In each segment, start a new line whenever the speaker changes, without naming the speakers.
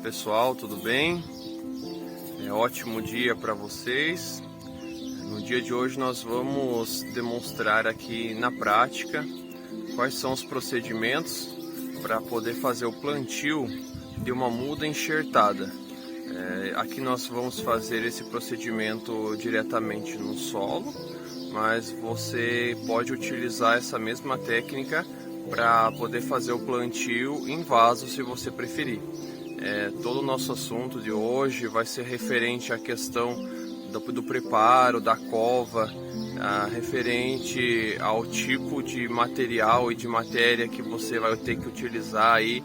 Pessoal, tudo bem? Ótimo dia para vocês. No dia de hoje nós vamos demonstrar aqui na prática quais são os procedimentos para poder fazer o plantio de uma muda enxertada. Aqui nós vamos fazer esse procedimento diretamente no solo, mas você pode utilizar essa mesma técnica para poder fazer o plantio em vaso, se você preferir. Todo o nosso assunto de hoje vai ser referente à questão do preparo da cova, referente ao tipo de material e de matéria que você vai ter que utilizar aí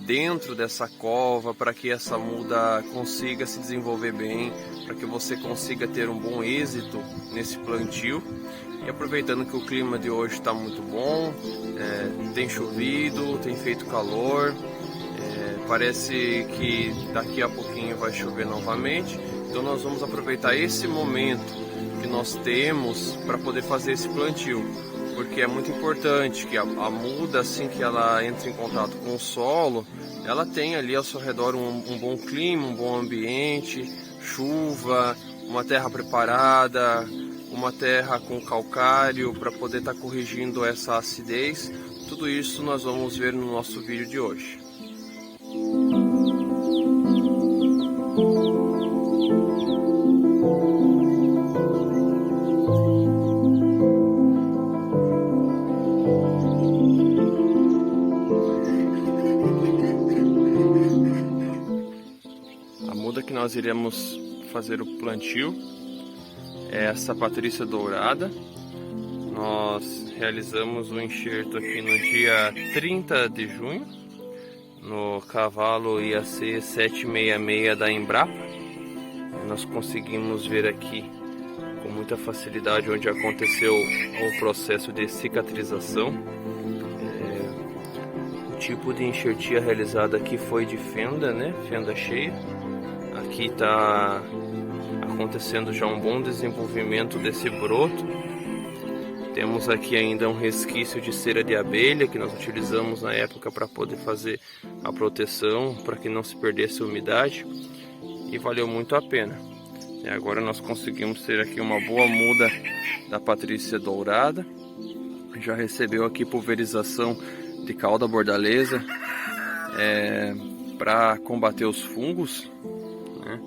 dentro dessa cova para que essa muda consiga se desenvolver bem, para que você consiga ter um bom êxito nesse plantio. E aproveitando que o clima de hoje está muito bom, tem chovido, tem feito calor, parece que daqui a pouquinho vai chover novamente, então nós vamos aproveitar esse momento que nós temos para poder fazer esse plantio, porque é muito importante que a muda, assim que ela entra em contato com o solo, ela tenha ali ao seu redor um bom clima, um bom ambiente, chuva, uma terra preparada, uma terra com calcário para poder estar corrigindo essa acidez. Tudo isso nós vamos ver no nosso vídeo de hoje. A muda que nós iremos fazer o plantio é essa Patrícia Dourada. Nós realizamos o enxerto aqui no dia 30 de junho, no cavalo IAC 766 da Embrapa. Nós conseguimos ver aqui com muita facilidade onde aconteceu o processo de cicatrização. O tipo de enxertia realizada aqui foi de fenda, né? Fenda cheia. Aqui está acontecendo já um bom desenvolvimento desse broto. Temos aqui ainda um resquício de cera de abelha que nós utilizamos na época para poder fazer a proteção, para que não se perdesse a umidade, e valeu muito a pena. E agora nós conseguimos ter aqui uma boa muda da Patrícia Dourada. Já recebeu aqui pulverização de calda bordaleza para combater os fungos, né?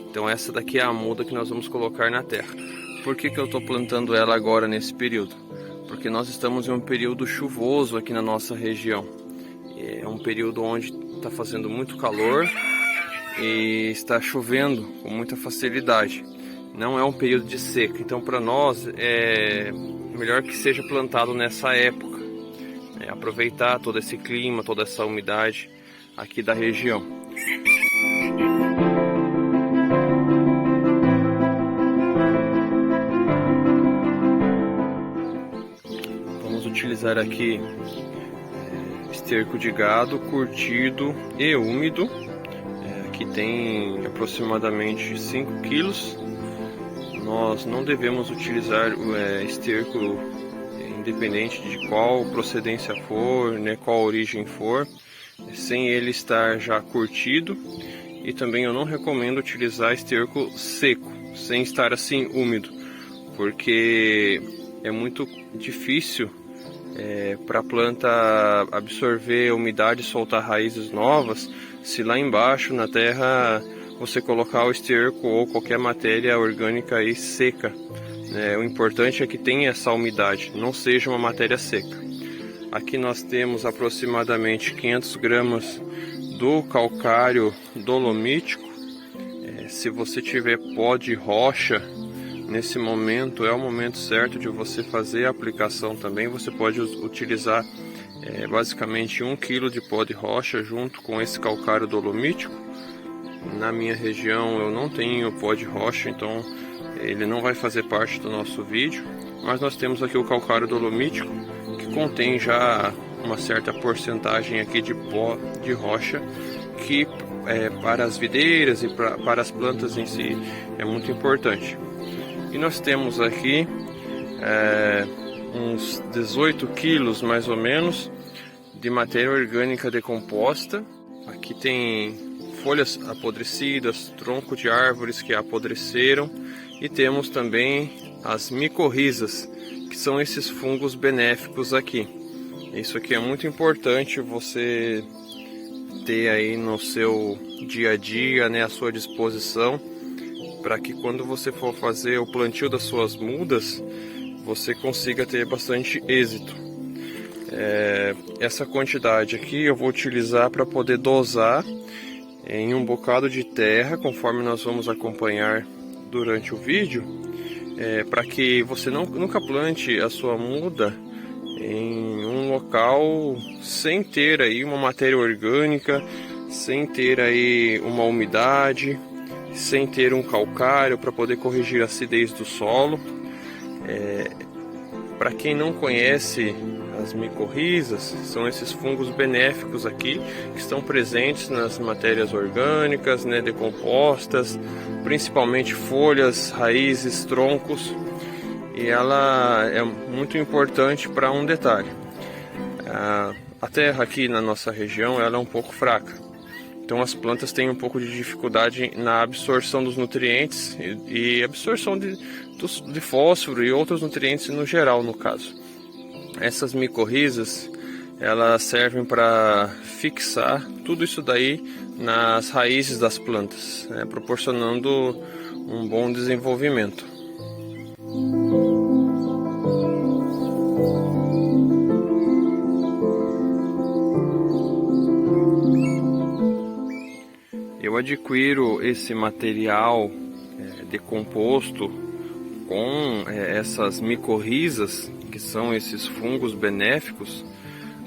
Então essa daqui é a muda que nós vamos colocar na terra. Por que eu estou plantando ela agora nesse período? Porque nós estamos em um período chuvoso aqui na nossa região. É um período onde está fazendo muito calor e está chovendo com muita facilidade. Não é um período de seca, então para nós é melhor que seja plantado nessa época. Aproveitar todo esse clima, toda essa umidade aqui da região. Utilizar aqui esterco de gado curtido e úmido. Aqui tem aproximadamente 5 quilos. Nós não devemos utilizar esterco independente de qual procedência for, né, qual origem for, sem ele estar já curtido. E também eu não recomendo utilizar esterco seco, sem estar assim úmido, porque é muito difícil para a planta absorver a umidade e soltar raízes novas se lá embaixo na terra você colocar o esterco ou qualquer matéria orgânica aí seca. O importante é que tenha essa umidade, não seja uma matéria seca. Aqui nós temos aproximadamente 500 gramas do calcário dolomítico. Se você tiver pó de rocha, nesse momento é o momento certo de você fazer a aplicação também. Você pode utilizar basicamente 1 kg de pó de rocha junto com esse calcário dolomítico. Na minha região eu não tenho pó de rocha, então ele não vai fazer parte do nosso vídeo. Mas nós temos aqui o calcário dolomítico, que contém já uma certa porcentagem aqui de pó de rocha, que para as videiras e para as plantas em si é muito importante. E nós temos aqui uns 18 quilos mais ou menos de matéria orgânica decomposta. Aqui tem folhas apodrecidas, tronco de árvores que apodreceram, e temos também as micorrizas, que são esses fungos benéficos aqui. Isso aqui é muito importante você ter aí no seu dia a dia, né, à sua disposição, para que quando você for fazer o plantio das suas mudas, você consiga ter bastante êxito. Essa quantidade aqui eu vou utilizar para poder dosar em um bocado de terra, conforme nós vamos acompanhar durante o vídeo, para que você nunca plante a sua muda em um local sem ter aí uma matéria orgânica, sem ter aí uma umidade, sem ter um calcário para poder corrigir a acidez do solo. Para quem não conhece, as micorrizas são esses fungos benéficos aqui, que estão presentes nas matérias orgânicas, né, decompostas, principalmente folhas, raízes, troncos. E ela é muito importante para um detalhe: a terra aqui na nossa região ela é um pouco fraca, então as plantas têm um pouco de dificuldade na absorção dos nutrientes e absorção de fósforo e outros nutrientes no geral, no caso. Essas micorrizas, elas servem para fixar tudo isso daí nas raízes das plantas, né, proporcionando um bom desenvolvimento. Eu adquiro esse material decomposto com essas micorrizas, que são esses fungos benéficos,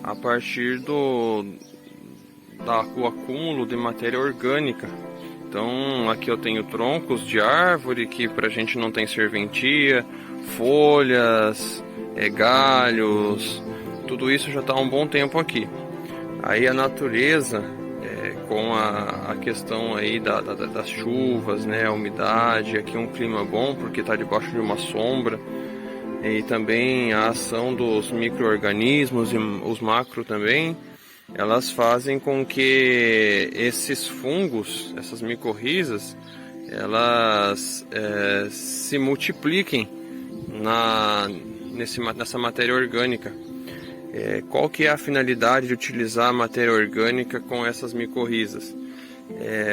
a partir do acúmulo de matéria orgânica. Então aqui eu tenho troncos de árvore que pra gente não tem serventia, folhas, galhos, tudo isso já está há um bom tempo aqui. Aí a natureza, com a questão aí das chuvas, né, a umidade, aqui é um clima bom porque está debaixo de uma sombra, e também a ação dos micro-organismos e os macro também, elas fazem com que esses fungos, essas micorrizas, elas se multipliquem nessa matéria orgânica. Qual que é a finalidade de utilizar a matéria orgânica com essas micorrizas?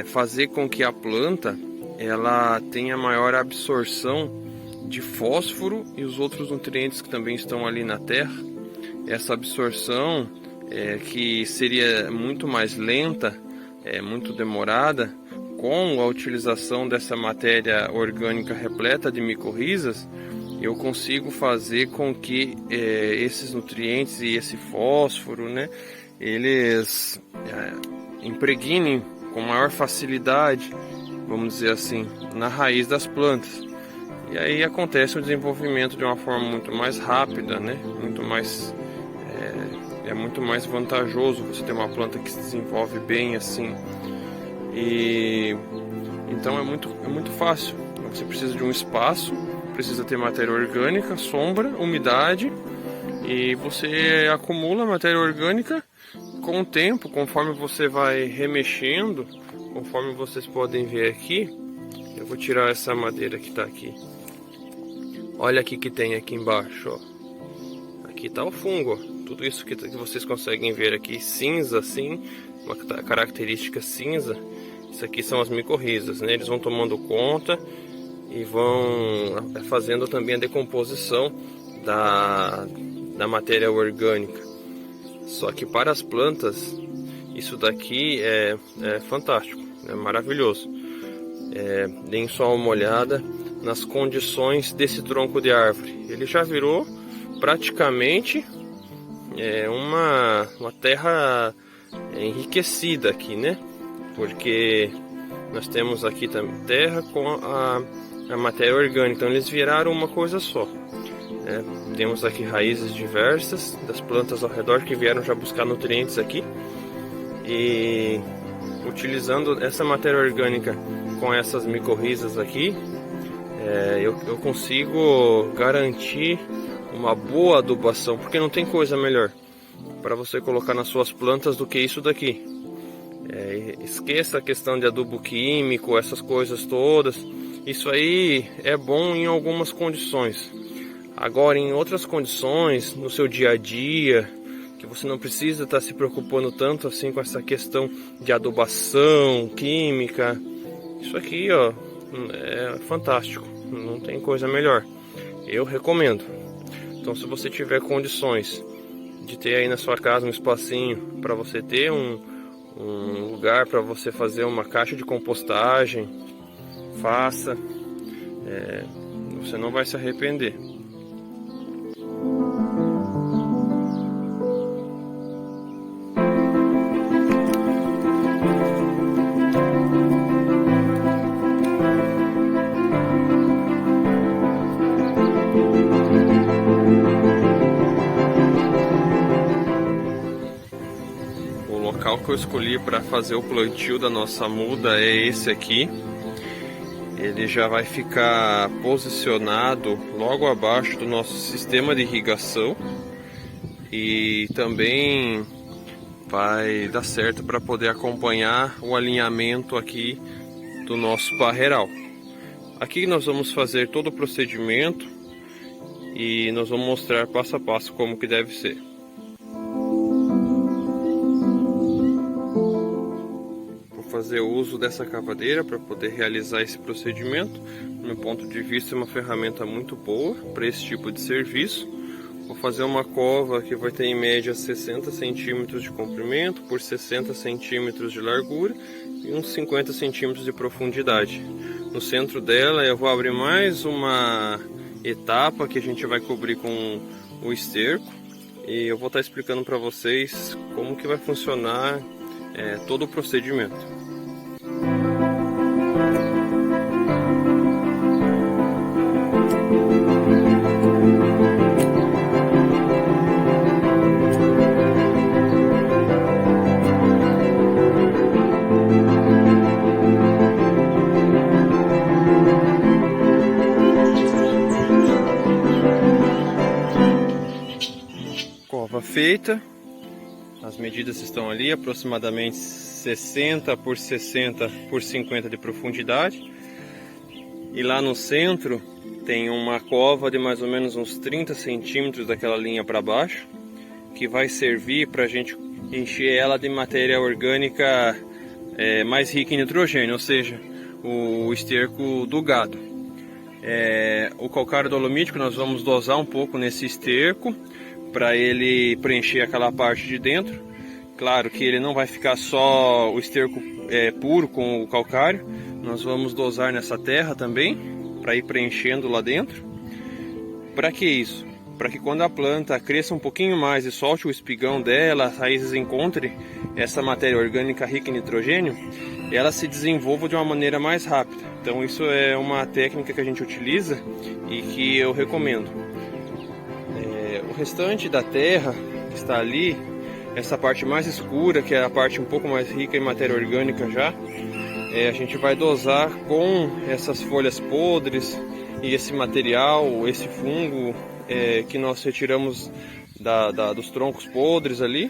Fazer com que a planta ela tenha maior absorção de fósforo e os outros nutrientes que também estão ali na terra. Essa absorção que seria muito mais lenta, muito demorada, com a utilização dessa matéria orgânica repleta de micorrizas, eu consigo fazer com que esses nutrientes e esse fósforo, né, eles impregnem com maior facilidade, vamos dizer assim, na raiz das plantas. E aí acontece o desenvolvimento de uma forma muito mais rápida, né? Muito mais muito mais vantajoso você ter uma planta que se desenvolve bem assim. E então é muito fácil. Você precisa de um espaço, precisa ter matéria orgânica, sombra, umidade, e você acumula matéria orgânica com o tempo, conforme você vai remexendo, conforme vocês podem ver aqui. Eu vou tirar essa madeira que está aqui. Olha aqui que tem aqui embaixo, ó. Aqui está o fungo, ó. Tudo isso que vocês conseguem ver aqui cinza, assim, uma característica cinza. Isso aqui são as micorrizas, né? Eles vão tomando conta e vão fazendo também a decomposição da matéria orgânica. Só que para as plantas isso daqui é fantástico, é maravilhoso. Deem só uma olhada nas condições desse tronco de árvore. Ele já virou praticamente uma terra enriquecida aqui, né? Porque nós temos aqui também terra com a matéria orgânica, então eles viraram uma coisa só. Temos aqui raízes diversas das plantas ao redor que vieram já buscar nutrientes aqui, e utilizando essa matéria orgânica com essas micorrizas aqui, eu consigo garantir uma boa adubação, porque não tem coisa melhor para você colocar nas suas plantas do que isso daqui. Esqueça a questão de adubo químico, essas coisas todas. Isso aí é bom em algumas condições. Agora, em outras condições, no seu dia a dia, que você não precisa estar se preocupando tanto assim com essa questão de adubação química, isso aqui, ó, é fantástico. Não tem coisa melhor. Eu recomendo. Então, se você tiver condições de ter aí na sua casa um espacinho para você ter um lugar para você fazer uma caixa de compostagem, faça. Você não vai se arrepender. O local que eu escolhi para fazer o plantio da nossa muda é esse aqui. Ele já vai ficar posicionado logo abaixo do nosso sistema de irrigação e também vai dar certo para poder acompanhar o alinhamento aqui do nosso parreiral. Aqui nós vamos fazer todo o procedimento e nós vamos mostrar passo a passo como que deve ser. Fazer uso dessa cavadeira para poder realizar esse procedimento. Do meu ponto de vista, é uma ferramenta muito boa para esse tipo de serviço. Vou fazer uma cova que vai ter em média 60 centímetros de comprimento por 60 centímetros de largura e uns 50 centímetros de profundidade. No centro dela eu vou abrir mais uma etapa que a gente vai cobrir com o esterco e eu vou estar explicando para vocês como que vai funcionar todo o procedimento. Cova feita, as medidas estão ali, aproximadamente 60 por 60 por 50 de profundidade. E lá no centro tem uma cova de mais ou menos uns 30 centímetros daquela linha para baixo, que vai servir para a gente encher ela de matéria orgânica mais rica em nitrogênio, ou seja, o esterco do gado. O calcário dolomítico nós vamos dosar um pouco nesse esterco para ele preencher aquela parte de dentro. Claro que ele não vai ficar só o esterco puro com o calcário, nós vamos dosar nessa terra também para ir preenchendo lá dentro. Para que isso? Para que quando a planta cresça um pouquinho mais e solte o espigão dela, as raízes encontrem essa matéria orgânica rica em nitrogênio, ela se desenvolva de uma maneira mais rápida. Então isso é uma técnica que a gente utiliza e que eu recomendo. O restante da terra que está ali, essa parte mais escura, que é a parte um pouco mais rica em matéria orgânica já, a gente vai dosar com essas folhas podres e esse material, esse fungo que nós retiramos dos troncos podres ali.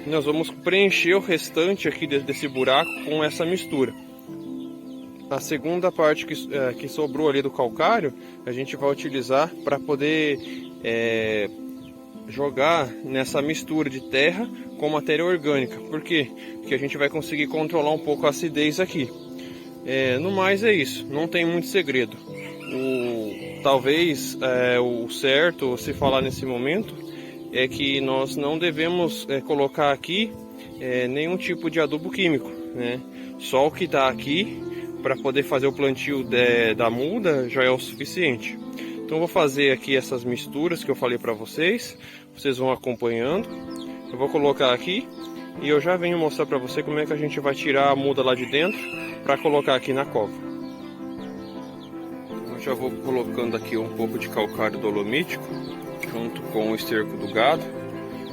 E nós vamos preencher o restante aqui desse buraco com essa mistura. A segunda parte que sobrou ali do calcário, a gente vai utilizar para poder jogar nessa mistura de terra com matéria orgânica. Por quê? Porque a gente vai conseguir controlar um pouco a acidez aqui. No mais é isso, não tem muito segredo. Talvez o certo se falar nesse momento é que nós não devemos colocar aqui nenhum tipo de adubo químico, né? Só o que está aqui para poder fazer o plantio da muda já é o suficiente. Então eu vou fazer aqui essas misturas que eu falei para vocês, vocês vão acompanhando. Eu vou colocar aqui e eu já venho mostrar para você como é que a gente vai tirar a muda lá de dentro para colocar aqui na cova. Eu já vou colocando aqui um pouco de calcário dolomítico junto com o esterco do gado,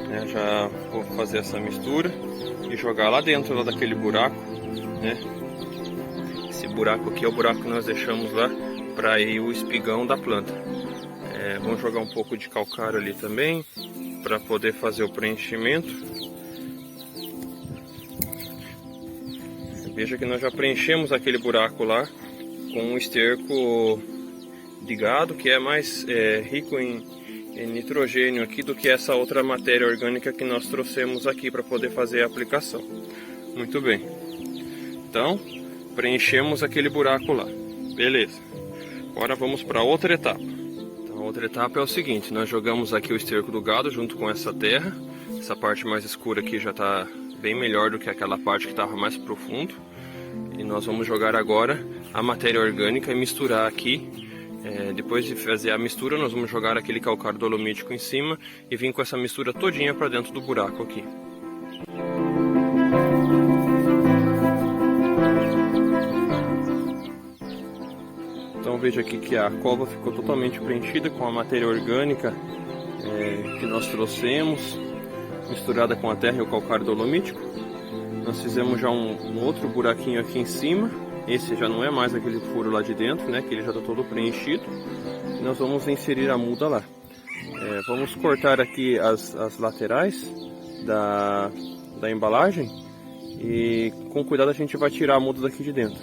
né? Já vou fazer essa mistura e jogar lá dentro lá daquele buraco, né? Esse buraco aqui é o buraco que nós deixamos lá para ir o espigão da planta. Vamos jogar um pouco de calcário ali também para poder fazer o preenchimento. Veja que nós já preenchemos aquele buraco lá com um esterco de gado, que é mais rico em nitrogênio aqui do que essa outra matéria orgânica que nós trouxemos aqui para poder fazer a aplicação. Muito bem. Então, preenchemos aquele buraco lá. Beleza. Agora vamos para outra etapa. Então, a outra etapa é o seguinte: nós jogamos aqui o esterco do gado junto com essa terra. Essa parte mais escura aqui já está bem melhor do que aquela parte que estava mais profundo. E nós vamos jogar agora a matéria orgânica e misturar aqui. Depois de fazer a mistura, nós vamos jogar aquele calcário dolomítico em cima e vir com essa mistura todinha para dentro do buraco aqui. Então veja aqui que a cova ficou totalmente preenchida com a matéria orgânica que nós trouxemos, misturada com a terra e o calcário dolomítico. Nós fizemos já um outro buraquinho aqui em cima. Esse já não é mais aquele furo lá de dentro, né, que ele já está todo preenchido. E nós vamos inserir a muda lá. Vamos cortar aqui as laterais da embalagem e com cuidado a gente vai tirar a muda daqui de dentro.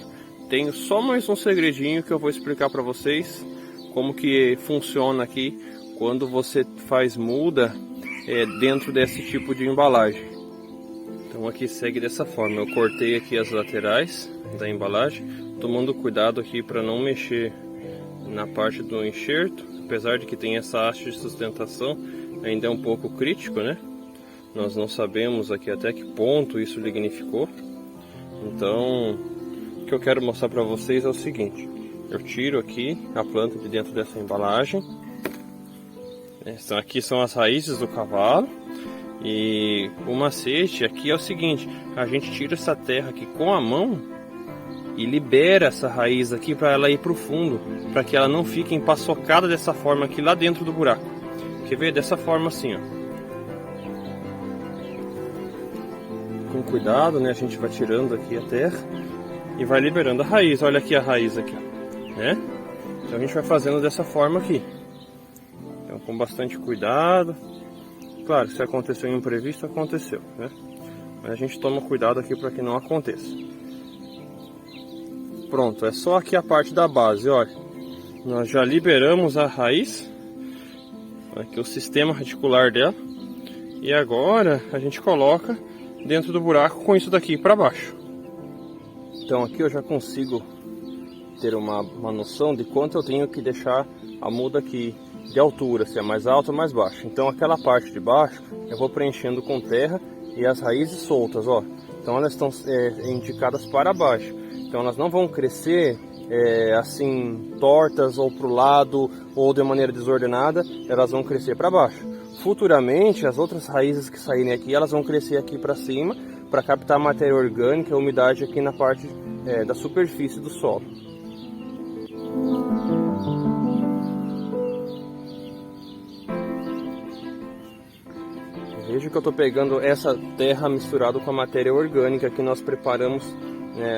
Tenho só mais um segredinho que eu vou explicar para vocês como que funciona aqui quando você faz muda dentro desse tipo de embalagem. Então aqui segue dessa forma: eu cortei aqui as laterais da embalagem, tomando cuidado aqui para não mexer na parte do enxerto, apesar de que tem essa haste de sustentação, ainda é um pouco crítico, né? Nós não sabemos aqui até que ponto isso lignificou. Então, o que eu quero mostrar para vocês é o seguinte: eu tiro aqui a planta de dentro dessa embalagem. Aqui são as raízes do cavalo. E o macete aqui é o seguinte: a gente tira essa terra aqui com a mão e libera essa raiz aqui para ela ir para o fundo, para que ela não fique empaçocada dessa forma aqui lá dentro do buraco. Quer ver? Dessa forma assim, ó. Com cuidado, né? A gente vai tirando aqui a terra e vai liberando a raiz. Olha aqui a raiz aqui, né? Então a gente vai fazendo dessa forma aqui. Então com bastante cuidado. Claro, se aconteceu um imprevisto, aconteceu, né? Mas a gente toma cuidado aqui para que não aconteça. Pronto, é só aqui a parte da base, olha. Nós já liberamos a raiz. Aqui o sistema radicular dela. E agora a gente coloca dentro do buraco com isso daqui para baixo. Então aqui eu já consigo ter uma noção de quanto eu tenho que deixar a muda aqui de altura, se é mais alta ou mais baixa. Então aquela parte de baixo eu vou preenchendo com terra e as raízes soltas, ó. Então elas estão indicadas para baixo. Então elas não vão crescer assim tortas ou para o lado ou de maneira desordenada, elas vão crescer para baixo. Futuramente as outras raízes que saírem aqui, elas vão crescer aqui para cima para captar a matéria orgânica e a umidade aqui na parte da superfície do solo. Veja que eu estou pegando essa terra misturada com a matéria orgânica que nós preparamos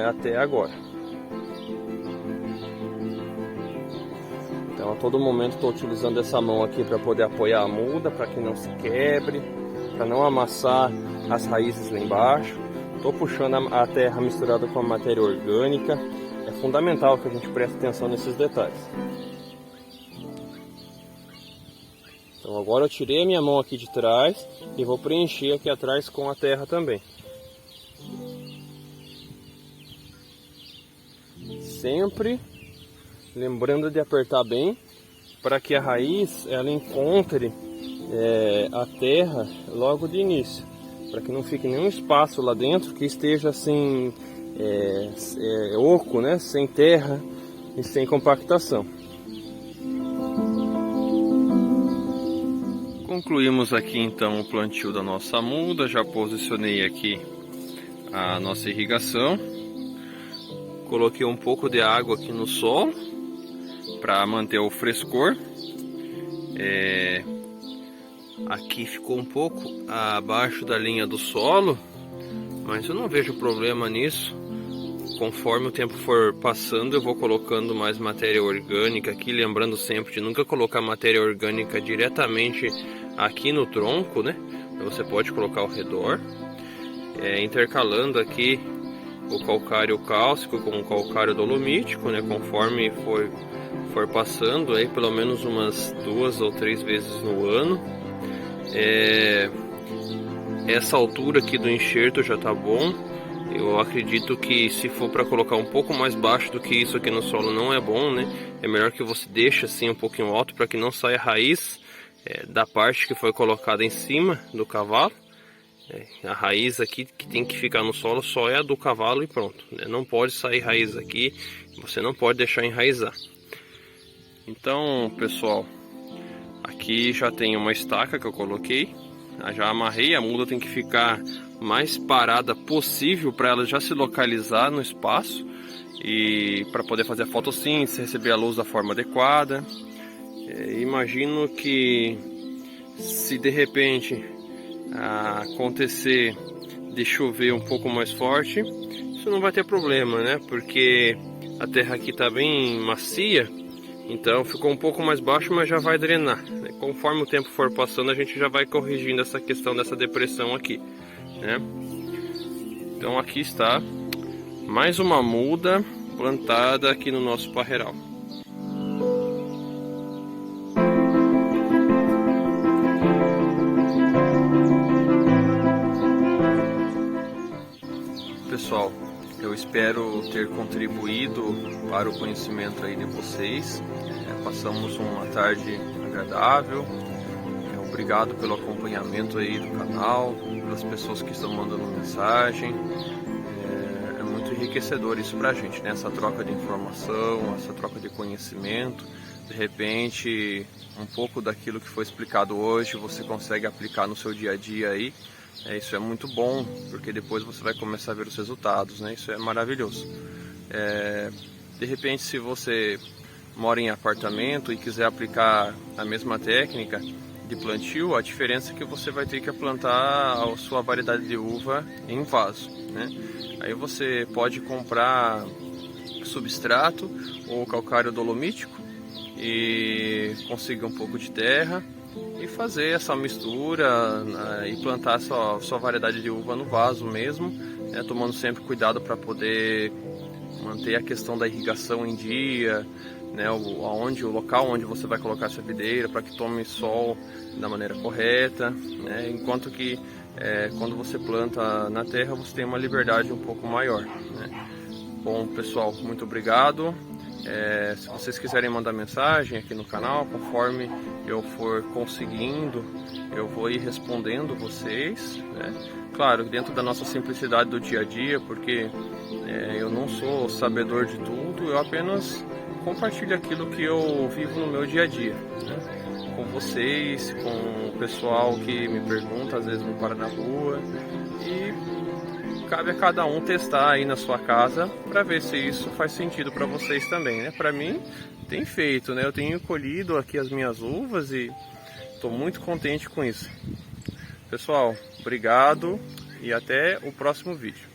até agora. Então a todo momento estou utilizando essa mão aqui para poder apoiar a muda, para que não se quebre, para não amassar as raízes lá embaixo. Estou puxando a terra misturada com a matéria orgânica. É fundamental que a gente preste atenção nesses detalhes. Então agora eu tirei a minha mão aqui de trás e vou preencher aqui atrás com a terra também. Sempre lembrando de apertar bem para que a raiz ela encontre a terra logo de início, para que não fique nenhum espaço lá dentro que esteja assim oco, né? Sem terra e sem compactação. Concluímos aqui então o plantio da nossa muda. Já posicionei aqui a nossa irrigação. Coloquei um pouco de água aqui no solo para manter o frescor. Aqui ficou um pouco abaixo da linha do solo, mas eu não vejo problema nisso. Conforme o tempo for passando, eu vou colocando mais matéria orgânica aqui, lembrando sempre de nunca colocar matéria orgânica diretamente aqui no tronco, né? Você pode colocar ao redor, intercalando aqui o calcário cálcico com o calcário dolomítico, né? Conforme for passando aí, pelo menos umas 2 ou 3 vezes no ano. Essa altura aqui do enxerto já tá bom. Eu acredito que se for para colocar um pouco mais baixo do que isso aqui no solo não é bom, né? É melhor que você deixe assim um pouquinho alto para que não saia raiz da parte que foi colocada em cima do cavalo. A raiz aqui que tem que ficar no solo só é a do cavalo e pronto, né? Não pode sair raiz aqui, você não pode deixar enraizar. Então, pessoal, aqui já tem uma estaca que eu coloquei, já amarrei. A mula tem que ficar mais parada possível para ela já se localizar no espaço e para poder fazer a fotossíntese, receber a luz da forma adequada. Imagino que se de repente acontecer de chover um pouco mais forte, isso não vai ter problema, né? Porque a terra aqui está bem macia, então ficou um pouco mais baixo, mas já vai drenar, né? Conforme o tempo for passando, a gente já vai corrigindo essa questão dessa depressão aqui, né? Então aqui está mais uma muda plantada aqui no nosso parreiral. Pessoal, eu espero ter contribuído para o conhecimento aí de vocês. Passamos uma tarde agradável. Obrigado pelo acompanhamento aí do canal, pelas pessoas que estão mandando mensagem. É muito enriquecedor isso pra gente, né? Essa troca de informação, essa troca de conhecimento. De repente, um pouco daquilo que foi explicado hoje você consegue aplicar no seu dia a dia aí. Isso é muito bom, porque depois você vai começar a ver os resultados, né? Isso é maravilhoso. De repente, se você mora em apartamento e quiser aplicar a mesma técnica de plantio, a diferença é que você vai ter que plantar a sua variedade de uva em vaso, né? Aí você pode comprar substrato ou calcário dolomítico e conseguir um pouco de terra e fazer essa mistura, né, e plantar sua variedade de uva no vaso mesmo, né, tomando sempre cuidado para poder manter a questão da irrigação em dia, né, o local onde você vai colocar essa videira para que tome sol da maneira correta, né, enquanto que quando você planta na terra você tem uma liberdade um pouco maior, né. Bom, pessoal, muito obrigado. Se vocês quiserem mandar mensagem aqui no canal, conforme eu for conseguindo, eu vou ir respondendo vocês, né? Claro, dentro da nossa simplicidade do dia a dia, porque eu não sou sabedor de tudo, eu apenas compartilho aquilo que eu vivo no meu dia a dia, né? Com vocês, com o pessoal que me pergunta, às vezes me para na rua, e cabe a cada um testar aí na sua casa para ver se isso faz sentido para vocês também, né? Para mim tem feito, né? Eu tenho colhido aqui as minhas uvas e estou muito contente com isso. Pessoal, obrigado e até o próximo vídeo.